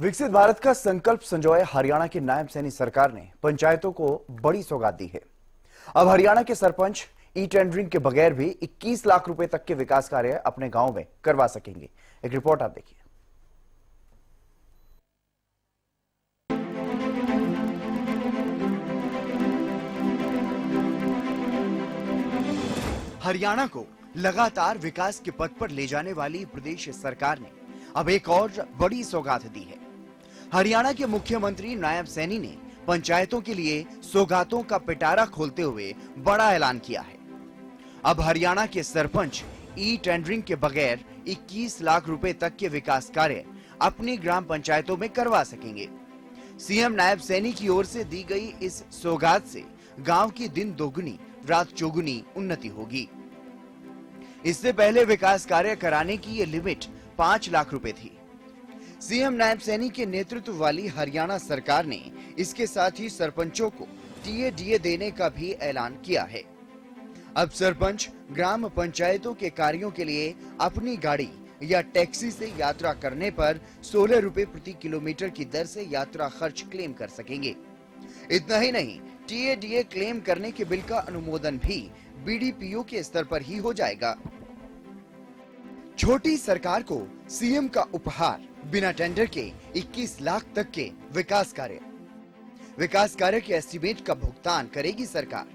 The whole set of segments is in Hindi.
विकसित भारत का संकल्प संजोए हरियाणा की नायब सैनी सरकार ने पंचायतों को बड़ी सौगात दी है। अब हरियाणा के सरपंच ई टेंडरिंग के बगैर भी 21 लाख रुपए तक के विकास कार्य अपने गांव में करवा सकेंगे। एक रिपोर्ट आप देखिए। हरियाणा को लगातार विकास के पथ पर ले जाने वाली प्रदेश सरकार ने अब एक और बड़ी सौगात दी है। हरियाणा के मुख्यमंत्री नायब सैनी ने पंचायतों के लिए सौगातों का पिटारा खोलते हुए बड़ा ऐलान किया है। अब हरियाणा के सरपंच ई टेंडरिंग के बगैर 21 लाख रुपए तक के विकास कार्य अपनी ग्राम पंचायतों में करवा सकेंगे। सीएम नायब सैनी की ओर से दी गई इस सौगात से गांव की दिन दोगुनी रात चौगुनी उन्नति होगी। इससे पहले विकास कार्य कराने की ये लिमिट 5 लाख रुपए थी। सीएम नायब सैनी के नेतृत्व वाली हरियाणा सरकार ने इसके साथ ही सरपंचों को टीएडीए देने का भी ऐलान किया है। अब सरपंच ग्राम पंचायतों के कार्यों के लिए अपनी गाड़ी या टैक्सी से यात्रा करने पर 16 रुपए प्रति किलोमीटर की दर से यात्रा खर्च क्लेम कर सकेंगे। इतना ही नहीं, टीएडीए क्लेम करने के बिल का अनुमोदन भी बीडीपीओ के स्तर पर ही हो जाएगा। छोटी सरकार को सीएम का उपहार, बिना टेंडर के 21 लाख तक के विकास कार्य के एस्टीमेट का भुगतान करेगी सरकार।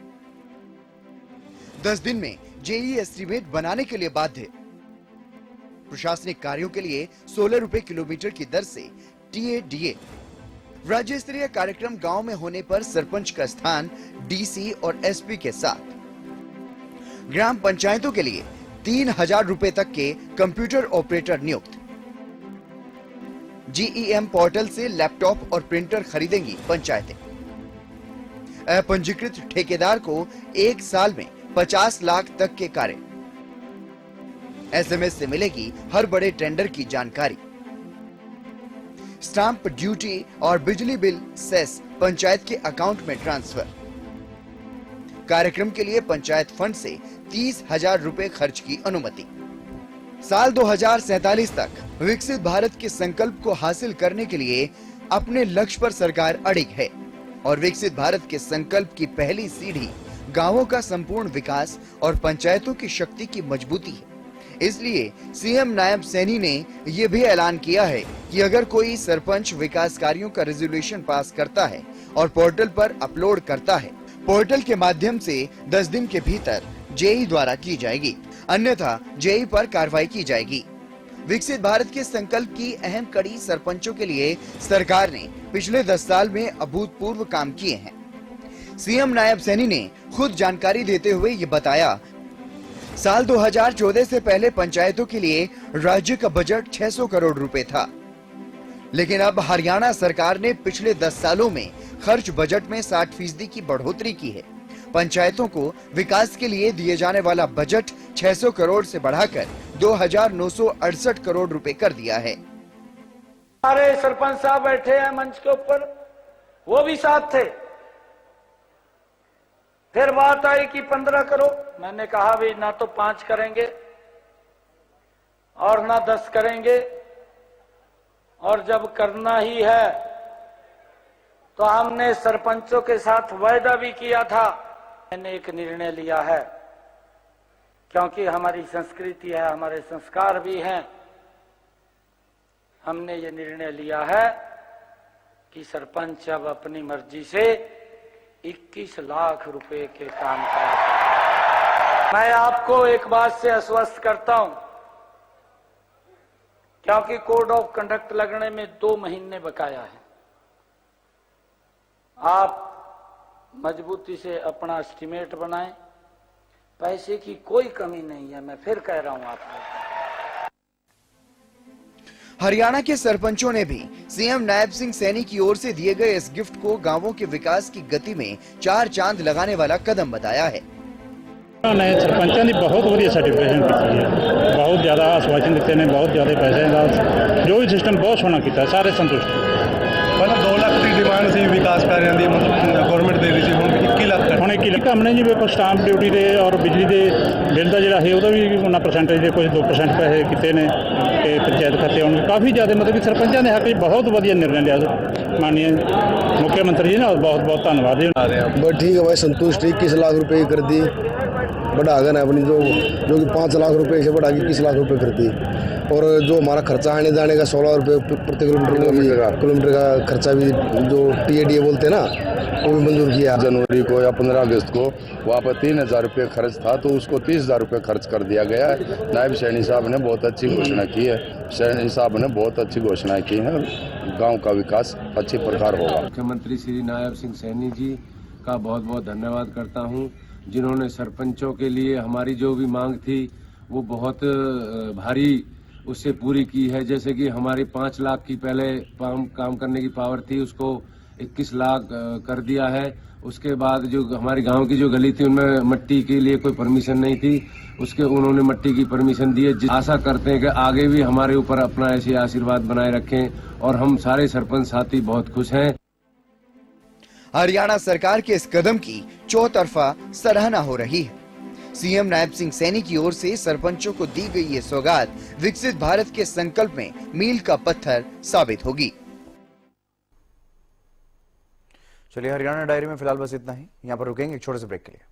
10 दिन में जेई एस्टीमेट बनाने के लिए बाध्य। प्रशासनिक कार्यों के लिए 16 रुपए किलोमीटर की दर से टीएडीए। राज्य स्तरीय कार्यक्रम गांव में होने पर सरपंच का स्थान डीसी और एसपी के साथ। ग्राम पंचायतों के लिए 3000 रुपए तक के कंप्यूटर ऑपरेटर नियुक्त। जीईएम पोर्टल से लैपटॉप और प्रिंटर खरीदेंगी पंचायतें। अपंजीकृत ठेकेदार को 1 साल में 50 लाख तक के कार्य। एसएमएस से मिलेगी हर बड़े टेंडर की जानकारी। स्टाम्प ड्यूटी और बिजली बिल सेस पंचायत के अकाउंट में ट्रांसफर। कार्यक्रम के लिए पंचायत फंड से 30,000 रुपए खर्च की अनुमति। साल 2047 तक विकसित भारत के संकल्प को हासिल करने के लिए अपने लक्ष्य पर सरकार अड़िग है और विकसित भारत के संकल्प की पहली सीढ़ी गांवों का संपूर्ण विकास और पंचायतों की शक्ति की मजबूती है। इसलिए सीएम नायब सैनी ने यह भी ऐलान किया है कि अगर कोई सरपंच विकास कार्यों का रेजोल्यूशन पास करता है और पोर्टल पर अपलोड करता है, पोर्टल के माध्यम से 10 दिन के भीतर जेई द्वारा की जाएगी, अन्यथा जेई पर कार्रवाई की जाएगी। विकसित भारत के संकल्प की अहम कड़ी सरपंचों के लिए सरकार ने पिछले 10 साल में अभूतपूर्व काम किए हैं। सीएम नायब सैनी ने खुद जानकारी देते हुए ये बताया, साल 2014 से पहले पंचायतों के लिए राज्य का बजट 600 करोड़ रुपए था, लेकिन अब हरियाणा सरकार ने पिछले 10 सालों में खर्च बजट में 60% की बढ़ोतरी की है। पंचायतों को विकास के लिए दिए जाने वाला बजट 600 करोड़ से बढ़ाकर 2968 करोड़ रुपए कर दिया है। हमारे सरपंच साहब बैठे हैं मंच के ऊपर, वो भी साथ थे। फिर बात आई कि 15 करो। मैंने कहा भी ना तो 5 करेंगे और ना 10 करेंगे, और जब करना ही है तो हमने सरपंचों के साथ वायदा भी किया था। मैंने एक निर्णय लिया है, क्योंकि हमारी संस्कृति है, हमारे संस्कार भी हैं। हमने ये निर्णय लिया है कि सरपंच अब अपनी मर्जी से 21 लाख रुपए के काम करा सकते। मैं आपको एक बात से आश्वस्त करता हूं, क्योंकि कोड ऑफ कंडक्ट लगने में 2 महीने बकाया है। आप मजबूती से अपना एस्टीमेट बनाएं, पैसे की कोई कमी नहीं है। मैं फिर कह रहा हूं आपको। हरियाणा के सरपंचों ने भी सीएम नायब सिंह सैनी की ओर से दिए गए इस गिफ्ट को गांवों के विकास की गति में 4 चांद लगाने वाला कदम बताया है। सरपंचों ने बहुत बढ़िया सर्टिफिकेशन की है, बहुत ज्यादा आश्वासन देते हैं, बहुत ज्यादा पैसे, जो भी सिस्टम बहुत सोना किया, सारे संतुष्ट। मतलब 2 लाख की डिमांड से विकास कार्य मतलब गवर्नमेंट दे रही थी, 21 लाख ਹਾਂਜੀ ਸਾਹਮਣੇ ਜਿਵੇਂ ਕੋਈ ਸਟਾਂਪ ਡਿਊਟੀ ਦੇ ਔਰ ਬਿਜਲੀ ਦੇ ਬਿੱਲ ਦਾ ਜਿਹੜਾ ਹੈ ਉਹਦਾ ਵੀ ਉਹਨਾਂ ਪਰਸੈਂਟੇਜ ਦੇ ਕੁਝ 2% ਪੈਸੇ ਕੀਤੇ ਨੇ ਤੇ ਪੰਚਾਇਤ ਖਾਤੇ ਆਉਣਗੇ। ਕਾਫੀ ਜ਼ਿਆਦਾ ਮਤਲਬ ਕਿ ਸਰਪੰਚਾਂ ਦੇ ਹੱਕ 'ਚ ਬਹੁਤ ਵਧੀਆ निर्णय लिया। माननीय मुख्यमंत्री जी ना बहुत बहुत धन्यवाद जी। बस ठीक है भाई, संतुष्ट 21 लाख रुपए कर दी, बढ़ा गए ना अपनी जो कि 5 लाख रुपए से बढ़ा के 21 लाख रुपए कर दी। और जो हमारा खर्चा आने जाने का 16 रुपये प्रति किलोमीटर का खर्चा भी जो TADA बोलते हैं ना, वो भी मंजूर किया। जनवरी को या 15 अगस्त को वहाँ पर 3,000 रुपये खर्च था तो उसको 30,000 रुपये खर्च कर दिया गया है। नायब सैनी साहब ने बहुत अच्छी घोषणा की है। सैनी साहब ने बहुत अच्छी घोषणा की है। गांव का विकास अच्छी प्रकार होगा। मुख्यमंत्री श्री नायब सिंह सैनी जी का बहुत बहुत धन्यवाद करता हूं, जिन्होंने सरपंचों के लिए हमारी जो भी मांग थी वो बहुत भारी उससे पूरी की है। जैसे कि हमारी 5 लाख की पहले काम करने की पावर थी, उसको 21 लाख कर दिया है। उसके बाद जो हमारे गांव की जो गली थी उनमें मिट्टी के लिए कोई परमिशन नहीं थी, उसके उन्होंने मिट्टी की परमिशन दी है। आशा करते हैं कि आगे भी हमारे ऊपर अपना ऐसे आशीर्वाद बनाए रखें और हम सारे सरपंच साथी बहुत खुश हैं। हरियाणा सरकार के इस कदम की चौतरफा सराहना हो रही है। सीएम नायब सिंह सैनी की ओर से सरपंचों को दी गई ये सौगात विकसित भारत के संकल्प में मील का पत्थर साबित होगी। चलिए हरियाणा डायरी में फिलहाल बस इतना ही। यहाँ पर रुकेंगे एक छोटे से ब्रेक के लिए।